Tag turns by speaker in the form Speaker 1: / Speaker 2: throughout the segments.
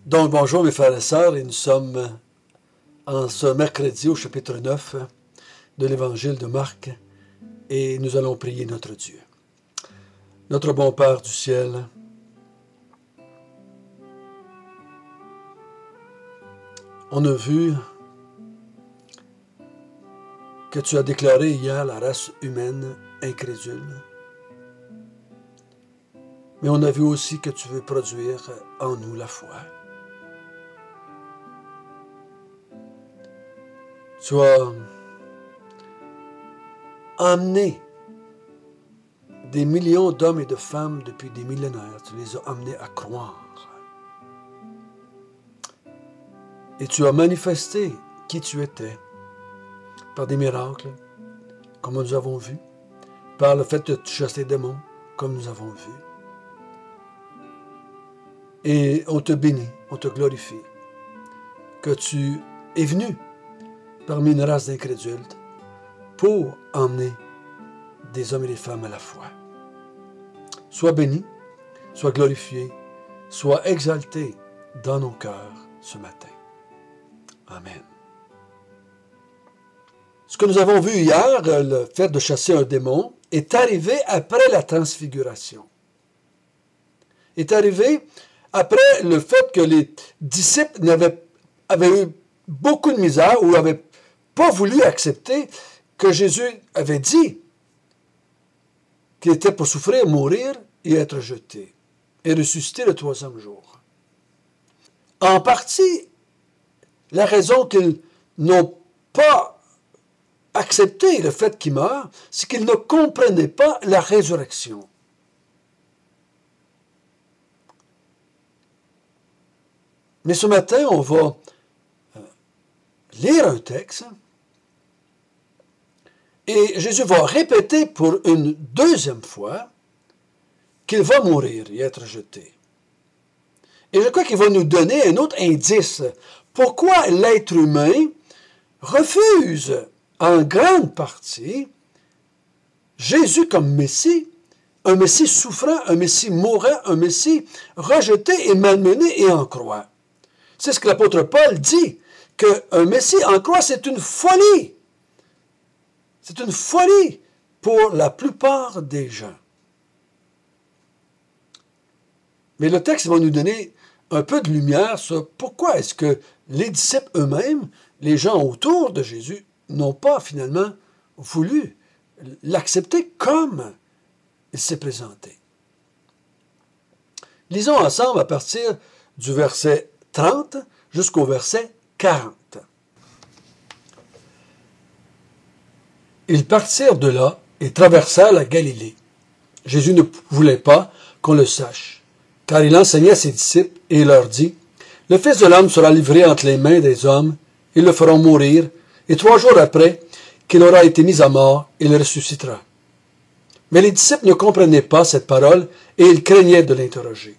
Speaker 1: Donc, bonjour mes frères et sœurs, et nous sommes en ce mercredi au chapitre 9 de l'évangile de Marc, et nous allons prier notre Dieu. Notre bon Père du ciel, on a vu que tu as déclaré hier la race humaine incrédule, mais on a vu aussi que tu veux produire en nous la foi. Tu as amené des millions d'hommes et de femmes depuis des millénaires. Tu les as amenés à croire. Et tu as manifesté qui tu étais par des miracles, comme nous avons vu, par le fait de chasser des démons, comme nous avons vu. Et on te bénit, on te glorifie, que tu es venu parmi une race d'incrédules pour emmener des hommes et des femmes à la foi. Sois béni, sois glorifié, sois exalté dans nos cœurs ce matin. Amen. Ce que nous avons vu hier, le fait de chasser un démon, est arrivé après la transfiguration. Est arrivé après le fait que les disciples avaient eu beaucoup de misère ou n'avaient pas voulu accepter que Jésus avait dit qu'il était pour souffrir, mourir et être jeté et ressusciter le troisième jour. En partie, la raison qu'ils n'ont pas accepté le fait qu'il meure, c'est qu'ils ne comprenaient pas la résurrection. Mais ce matin, on va lire un texte et Jésus va répéter pour une deuxième fois qu'il va mourir et être jeté. Et je crois qu'il va nous donner un autre indice. Pourquoi l'être humain refuse en grande partie Jésus comme Messie, un Messie souffrant, un Messie mourant, un Messie rejeté et malmené et en croix. C'est ce que l'apôtre Paul dit, qu'un Messie en croix, c'est une folie. C'est une folie pour la plupart des gens. Mais le texte va nous donner un peu de lumière sur pourquoi est-ce que les disciples eux-mêmes, les gens autour de Jésus, n'ont pas finalement voulu l'accepter comme il s'est présenté. Lisons ensemble à partir du verset 30 jusqu'au verset 40. Ils partirent de là et traversèrent la Galilée. Jésus ne voulait pas qu'on le sache, car il enseignait à ses disciples et leur dit, « Le Fils de l'homme sera livré entre les mains des hommes, ils le feront mourir, et 3 jours après qu'il aura été mis à mort, il ressuscitera. » Mais les disciples ne comprenaient pas cette parole, et ils craignaient de l'interroger.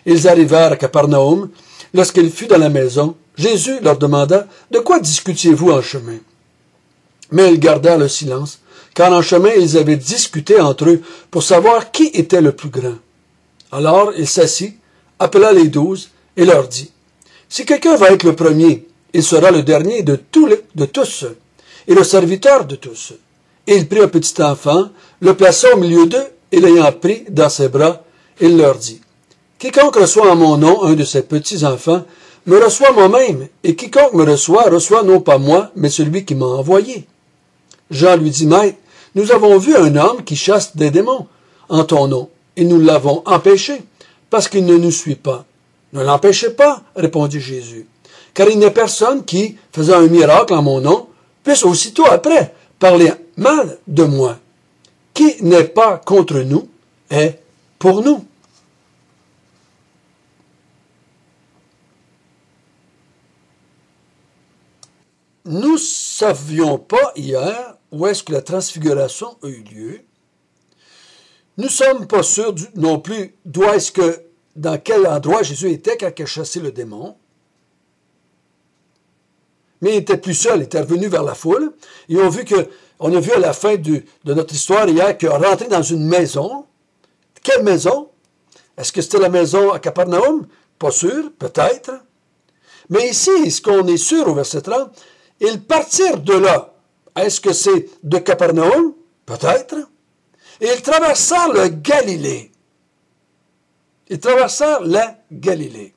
Speaker 1: Ils arrivèrent à Capernaum. Lorsqu'il fut dans la maison, Jésus leur demanda, « De quoi discutiez-vous en chemin? » Mais ils gardèrent le silence, car en chemin ils avaient discuté entre eux pour savoir qui était le plus grand. Alors il s'assit, appela les 12 et leur dit, « Si quelqu'un va être le premier, il sera le dernier de tous, et le serviteur de tous. » Et il prit un petit enfant, le plaça au milieu d'eux, et l'ayant pris dans ses bras, il leur dit, « Quiconque reçoit en mon nom un de ces petits enfants, me reçoit moi-même, et quiconque me reçoit non pas moi, mais celui qui m'a envoyé. » Jean lui dit, « Maître, nous avons vu un homme qui chasse des démons en ton nom, et nous l'avons empêché, parce qu'il ne nous suit pas. » « Ne l'empêchez pas, répondit Jésus, car il n'y a personne qui, faisant un miracle en mon nom, puisse aussitôt après parler mal de moi. Qui n'est pas contre nous est pour nous. » Nous ne savions pas hier où est-ce que la transfiguration a eu lieu. Nous ne sommes pas sûrs non plus dans quel endroit Jésus était quand il a chassé le démon. Mais il n'était plus seul, il était revenu vers la foule. Et on a vu à la fin de notre histoire hier qu'il est rentré dans une maison. Quelle maison? Est-ce que c'était la maison à Capernaum? Pas sûr, peut-être. Mais ici, ce qu'on est sûr au verset 30, ils partirent de là. Est-ce que c'est de Capernaum? Peut-être. Et ils traversèrent le Galilée. Ils traversèrent la Galilée.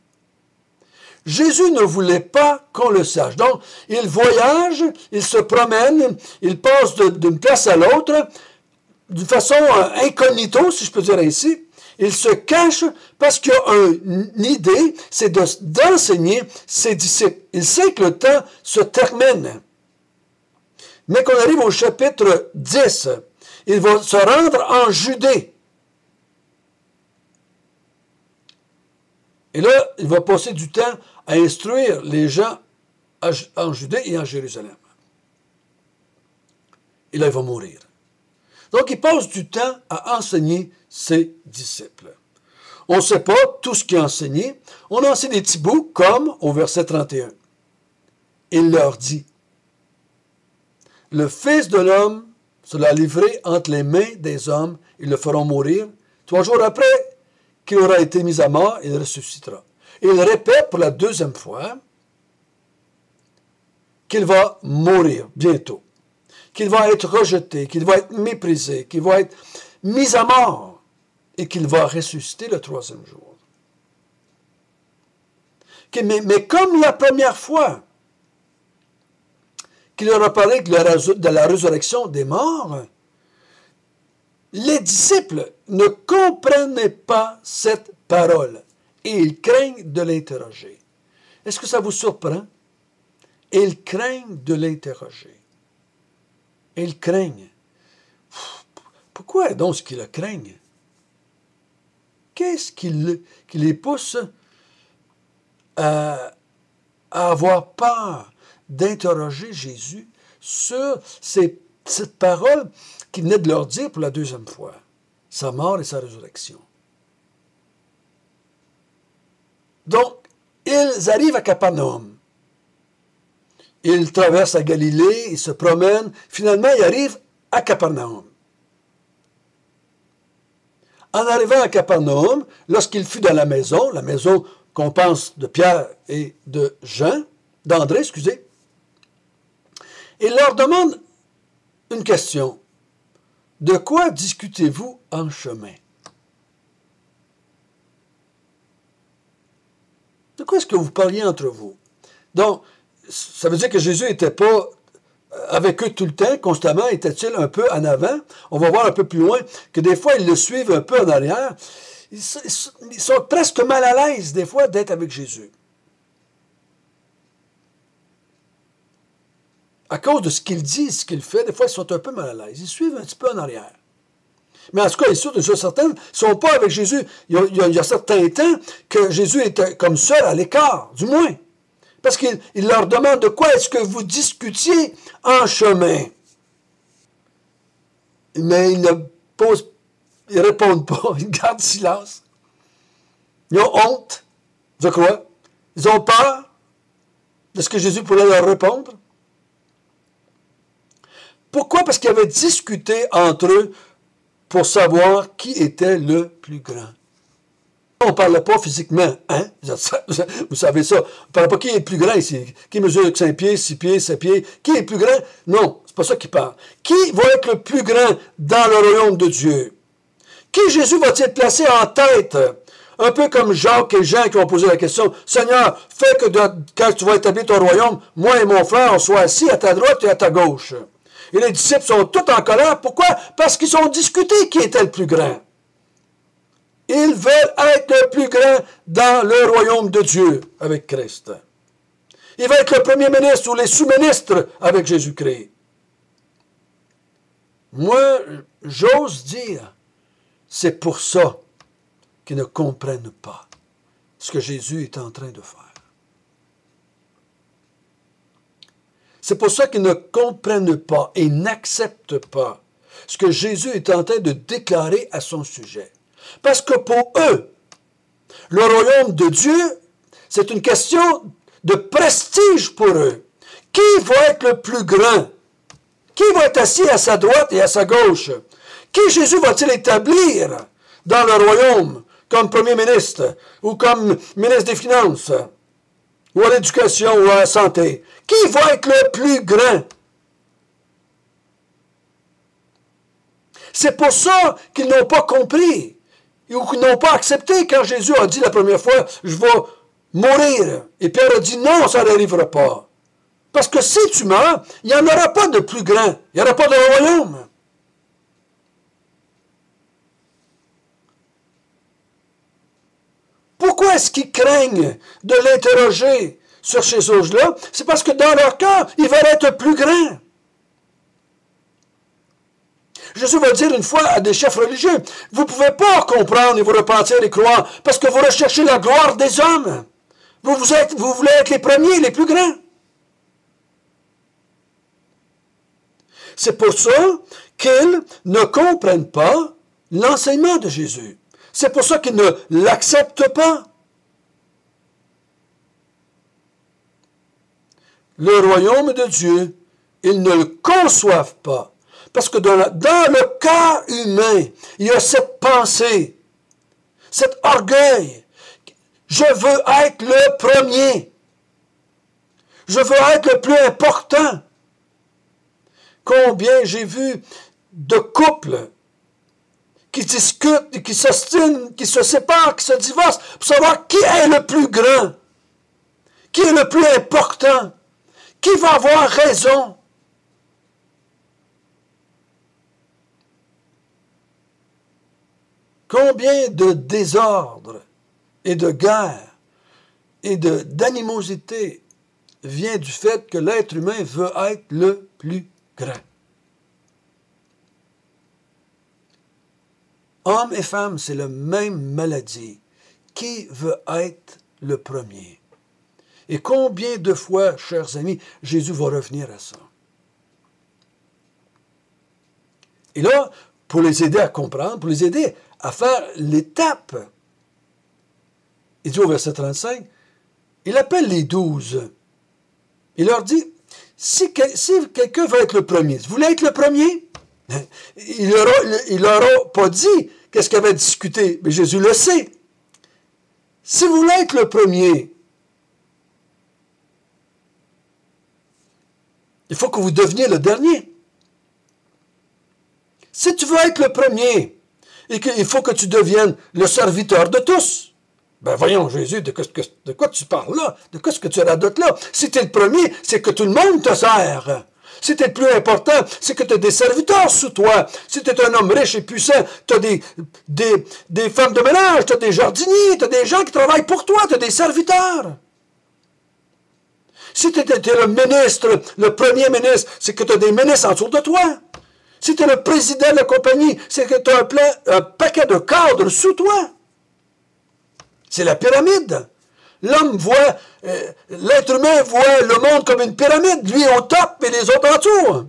Speaker 1: Jésus ne voulait pas qu'on le sache. Donc, il voyage, il se promène, il passe d'une place à l'autre, d'une façon incognito, si je peux dire ainsi. Il se cache parce qu'il a une idée, c'est d'enseigner ses disciples. Il sait que le temps se termine. Mais qu'on arrive au chapitre 10, il va se rendre en Judée. Et là, il va passer du temps à instruire les gens en Judée et en Jérusalem. Et là, il va mourir. Donc, il passe du temps à enseigner ses disciples. On ne sait pas tout ce qu'il a enseigné. On a enseigné des petits bouts, comme au verset 31. Il leur dit, « Le Fils de l'homme sera livré entre les mains des hommes, ils le feront mourir. 3 jours après qu'il aura été mis à mort, il ressuscitera. » Et il répète pour la 2e fois qu'il va mourir bientôt, qu'il va être rejeté, qu'il va être méprisé, qu'il va être mis à mort et qu'il va ressusciter le 3e jour. Mais comme la première fois qu'il leur a parlé de la résurrection des morts, les disciples ne comprenaient pas cette parole et ils craignent de l'interroger. Est-ce que ça vous surprend? Ils craignent de l'interroger. Ils craignent. Pourquoi donc est-ce qu'ils le craignent? Qu'est-ce qui les pousse à avoir peur d'interroger Jésus sur cette parole qu'il venait de leur dire pour la 2e fois, sa mort et sa résurrection? Donc, ils arrivent à Capernaum. Ils traversent la Galilée, ils se promènent. Finalement, ils arrivent à Capernaum. En arrivant à Capernaum, lorsqu'il fut dans la maison qu'on pense de Pierre et d'André, excusez, il leur demande une question. De quoi discutez-vous en chemin? De quoi est-ce que vous parliez entre vous? Donc, ça veut dire que Jésus n'était pas avec eux tout le temps, constamment, était-il un peu en avant? On va voir un peu plus loin que des fois, ils le suivent un peu en arrière. Ils sont presque mal à l'aise, des fois, d'être avec Jésus. À cause de ce qu'il dit, ce qu'il fait, des fois, ils sont un peu mal à l'aise. Ils suivent un petit peu en arrière. Mais en tout cas, ils sont certaines, ne sont pas avec Jésus. Il y a certains temps que Jésus était comme seul, à l'écart, du moins. Parce qu'il leur demande de quoi est-ce que vous discutiez en chemin. Mais ils ne répondent pas, ils gardent silence. Ils ont honte, je crois. Ils ont peur de ce que Jésus pourrait leur répondre. Pourquoi? Parce qu'ils avaient discuté entre eux pour savoir qui était le plus grand. On ne parle pas physiquement, hein? Vous savez ça. On ne parle pas qui est le plus grand ici. Qui mesure 5 pieds, 6 pieds, 7 pieds. Qui est le plus grand? Non, c'est pas ça qui parle. Qui va être le plus grand dans le royaume de Dieu? Qui Jésus va-t-il placer en tête? Un peu comme Jacques et Jean qui ont posé la question, « Seigneur, fais que quand tu vas établir ton royaume, moi et mon frère, on soit assis à ta droite et à ta gauche. » Et les disciples sont tous en colère. Pourquoi? Parce qu'ils ont discuté qui était le plus grand. Ils veulent être le plus grand dans le royaume de Dieu avec Christ. Il va être le premier ministre ou les sous-ministres avec Jésus-Christ. Moi, j'ose dire, c'est pour ça qu'ils ne comprennent pas ce que Jésus est en train de faire. C'est pour ça qu'ils ne comprennent pas et n'acceptent pas ce que Jésus est en train de déclarer à son sujet. Parce que pour eux, le royaume de Dieu, c'est une question de prestige pour eux. Qui va être le plus grand? Qui va être assis à sa droite et à sa gauche? Qui Jésus va-t-il établir dans le royaume comme premier ministre, ou comme ministre des Finances, ou à l'éducation, ou à la santé? Qui va être le plus grand? C'est pour ça qu'ils n'ont pas compris, ou qu'ils n'ont pas accepté quand Jésus a dit la première fois, je vais mourir. Et Pierre a dit, non, ça n'arrivera pas. Parce que si tu meurs, il n'y en aura pas de plus grand. Il n'y aura pas de royaume. Pourquoi est-ce qu'ils craignent de l'interroger sur ces choses-là? C'est parce que dans leur cœur, ils veulent être plus grands. Jésus va dire une fois à des chefs religieux, vous ne pouvez pas comprendre et vous repentir et croire parce que vous recherchez la gloire des hommes. Vous voulez être les premiers, les plus grands. C'est pour ça qu'ils ne comprennent pas l'enseignement de Jésus. C'est pour ça qu'ils ne l'acceptent pas. Le royaume de Dieu, ils ne le conçoivent pas. Parce que dans le cœur humain, il y a cette pensée, cet orgueil. Je veux être le premier. Je veux être le plus important. Combien j'ai vu de couples qui discutent, qui s'ostinent, qui se séparent, qui se divorcent, pour savoir qui est le plus grand, qui est le plus important, qui va avoir raison. Combien de désordre et de guerre et d'animosité vient du fait que l'être humain veut être le plus grand. Hommes et femmes, c'est la même maladie. Qui veut être le premier? Et combien de fois, chers amis, Jésus va revenir à ça? Et là, pour les aider à comprendre, pour les aider à faire l'étape, il dit au verset 35, il appelle les 12. Il leur dit, si quelqu'un veut être le premier, vous voulez être le premier? Il leur a pas dit qu'est-ce qu'il avait discuté, mais Jésus le sait. Si vous voulez être le premier, il faut que vous deveniez le dernier. Si tu veux être le premier, et qu'il faut que tu deviennes le serviteur de tous, ben voyons, Jésus, de quoi tu parles là? De quoi est-ce que tu radotes là? Si tu es le premier, c'est que tout le monde te sert. Si tu es le plus important, c'est que tu as des serviteurs sous toi. Si tu es un homme riche et puissant, tu as des femmes de ménage, tu as des jardiniers, tu as des gens qui travaillent pour toi, tu as des serviteurs. Si tu es le ministre, le premier ministre, c'est que tu as des ministres autour de toi. Si tu es le président de la compagnie, c'est que tu as un paquet de cadres sous toi. C'est la pyramide. L'être humain voit le monde comme une pyramide, lui au top et les autres en dessous.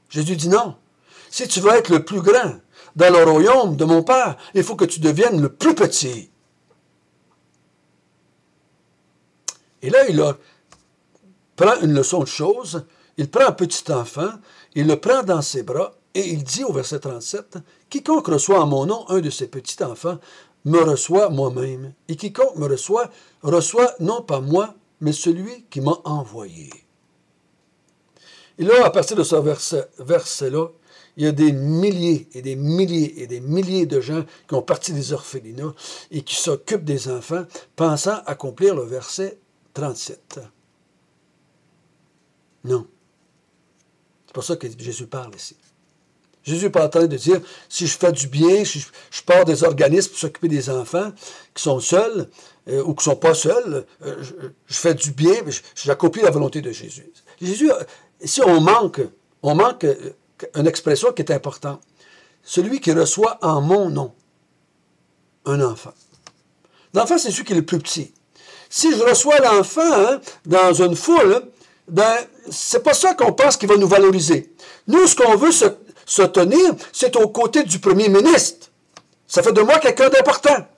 Speaker 1: Jésus dit non. Si tu veux être le plus grand dans le royaume de mon Père, il faut que tu deviennes le plus petit. Et là, il leur prend une leçon de choses. Il prend un petit enfant, il le prend dans ses bras et il dit au verset 37, « Quiconque reçoit en mon nom un de ces petits enfants me reçoit moi-même. Et quiconque me reçoit, reçoit non pas moi, mais celui qui m'a envoyé. » Et là, à partir de ce verset-là, il y a des milliers et des milliers et des milliers de gens qui ont parti des orphelinats et qui s'occupent des enfants, pensant accomplir le verset 37. Non. C'est pour ça que Jésus parle ici. Jésus n'est pas en train de dire, si je fais du bien, si je pars des organismes pour s'occuper des enfants qui sont seuls ou qui ne sont pas seuls, je fais du bien, j'accomplis la volonté de Jésus. Jésus, ici, on manque une expression qui est importante. Celui qui reçoit en mon nom un enfant. L'enfant, c'est celui qui est le plus petit. Si je reçois l'enfant dans une foule, ben, c'est pas ça qu'on pense qu'il va nous valoriser. Nous, ce qu'on veut se tenir, c'est aux côtés du premier ministre. Ça fait de moi quelqu'un d'important.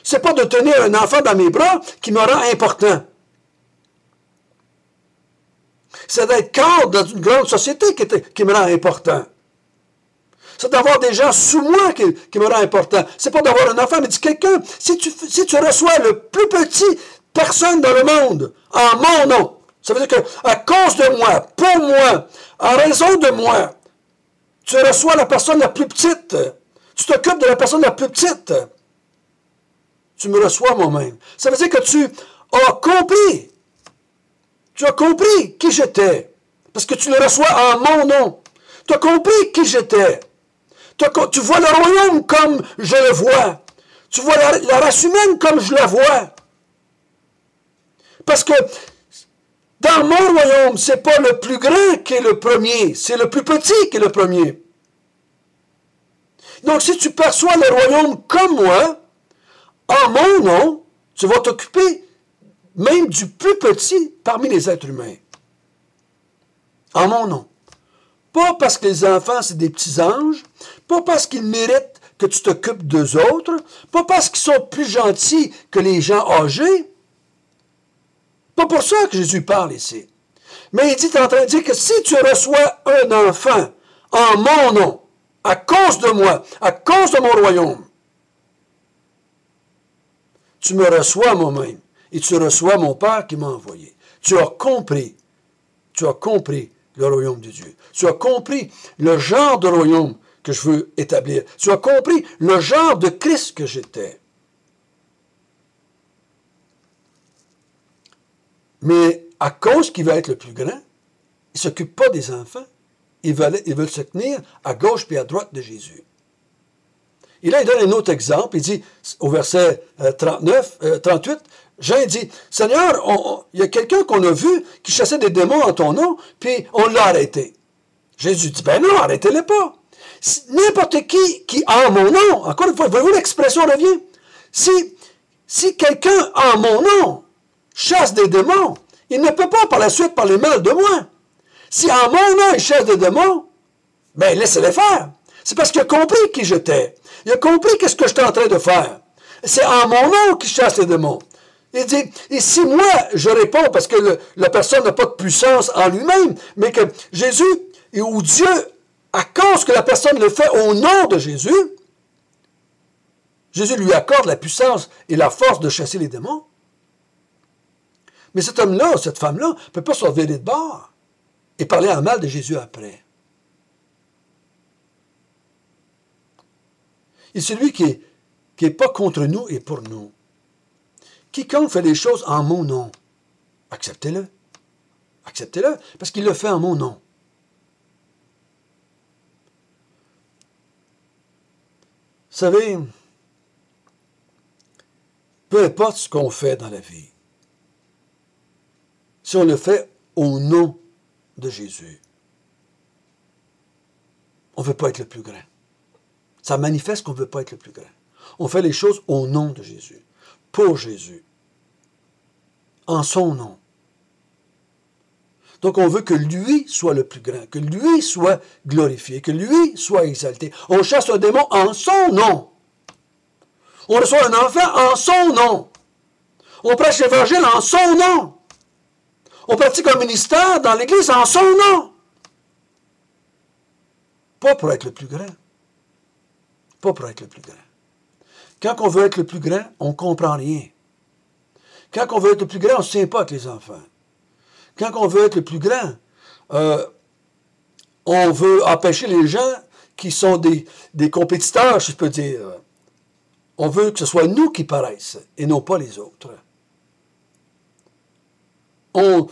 Speaker 1: C'est pas de tenir un enfant dans mes bras qui me rend important. C'est d'être cadre dans une grande société qui me rend important. C'est d'avoir des gens sous moi qui me rend important. C'est pas d'avoir un enfant, mais dis quelqu'un, si tu reçois le plus petit personne dans le monde, en mon nom, ça veut dire qu'à cause de moi, pour moi, en raison de moi, tu reçois la personne la plus petite. Tu t'occupes de la personne la plus petite. Tu me reçois moi-même. Ça veut dire que tu as compris. Tu as compris qui j'étais. Parce que tu le reçois en mon nom. Tu as compris qui j'étais. Tu vois le royaume comme je le vois. Tu vois la race humaine comme je la vois. Parce que dans mon royaume, ce n'est pas le plus grand qui est le premier, c'est le plus petit qui est le premier. Donc si tu perçois le royaume comme moi, en mon nom, tu vas t'occuper même du plus petit parmi les êtres humains. En mon nom. Pas parce que les enfants, c'est des petits anges, pas parce qu'ils méritent que tu t'occupes d'eux autres, pas parce qu'ils sont plus gentils que les gens âgés. Pas pour ça que Jésus parle ici. Mais il est en train de dire que si tu reçois un enfant en mon nom, à cause de moi, à cause de mon royaume, tu me reçois moi-même et tu reçois mon Père qui m'a envoyé. Tu as compris le royaume de Dieu. Tu as compris le genre de royaume que je veux établir. Tu as compris le genre de Christ que j'étais. Mais à cause qu'il va être le plus grand, il ne s'occupe pas des enfants. Ils veulent se tenir à gauche et à droite de Jésus. Et là, il donne un autre exemple. Il dit, au verset 38, Jean dit, « Seigneur, il y a quelqu'un qu'on a vu qui chassait des démons en ton nom, puis on l'a arrêté. » Jésus dit, « Ben non, arrêtez-le pas. N'importe qui en mon nom, encore une fois, voyez-vous l'expression revient? Si quelqu'un en mon nom chasse des démons, il ne peut pas par la suite parler mal de moi. Si en mon nom il chasse des démons, ben laissez-les faire. C'est parce qu'il a compris qui j'étais. Il a compris qu'est-ce que j'étais en train de faire. C'est en mon nom qu'il chasse les démons. Il dit, et si moi je réponds, parce que la personne n'a pas de puissance en lui-même, mais que Jésus, ou Dieu, à cause que la personne le fait au nom de Jésus, Jésus lui accorde la puissance et la force de chasser les démons. Mais cet homme-là, cette femme-là, ne peut pas se revirer de bord et parler en mal de Jésus après. Et celui qui est pas contre nous et pour nous. Quiconque fait des choses en mon nom, acceptez-le. Acceptez-le, parce qu'il le fait en mon nom. Vous savez, peu importe ce qu'on fait dans la vie, si on le fait au nom de Jésus, on ne veut pas être le plus grand. Ça manifeste qu'on ne veut pas être le plus grand. On fait les choses au nom de Jésus, pour Jésus, en son nom. Donc on veut que lui soit le plus grand, que lui soit glorifié, que lui soit exalté. On chasse un démon en son nom. On reçoit un enfant en son nom. On prêche l'évangile en son nom. On pratique un ministère dans l'Église en son nom. Pas pour être le plus grand. Pas pour être le plus grand. Quand on veut être le plus grand, on ne comprend rien. Quand on veut être le plus grand, on ne se tient pas avec les enfants. Quand on veut être le plus grand, on veut empêcher les gens qui sont des compétiteurs, si je peux dire. On veut que ce soit nous qui paraissent et non pas les autres. On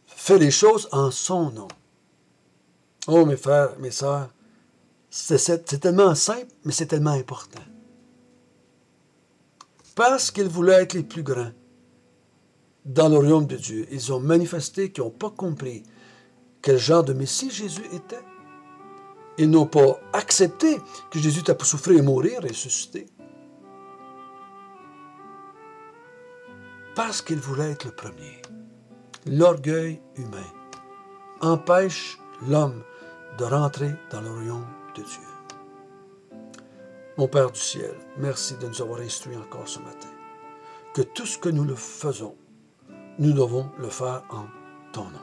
Speaker 1: fait les choses en son nom. Oh, mes frères, mes sœurs, c'est tellement simple, mais c'est tellement important. Parce qu'ils voulaient être les plus grands dans le royaume de Dieu, ils ont manifesté qu'ils n'ont pas compris quel genre de Messie Jésus était. Ils n'ont pas accepté que Jésus était pour souffrir et mourir et ressusciter. Parce qu'ils voulaient être le premier. L'orgueil humain empêche l'homme de rentrer dans le royaume de Dieu. Mon Père du ciel, merci de nous avoir instruits encore ce matin. Que tout ce que nous le faisons, nous devons le faire en ton nom.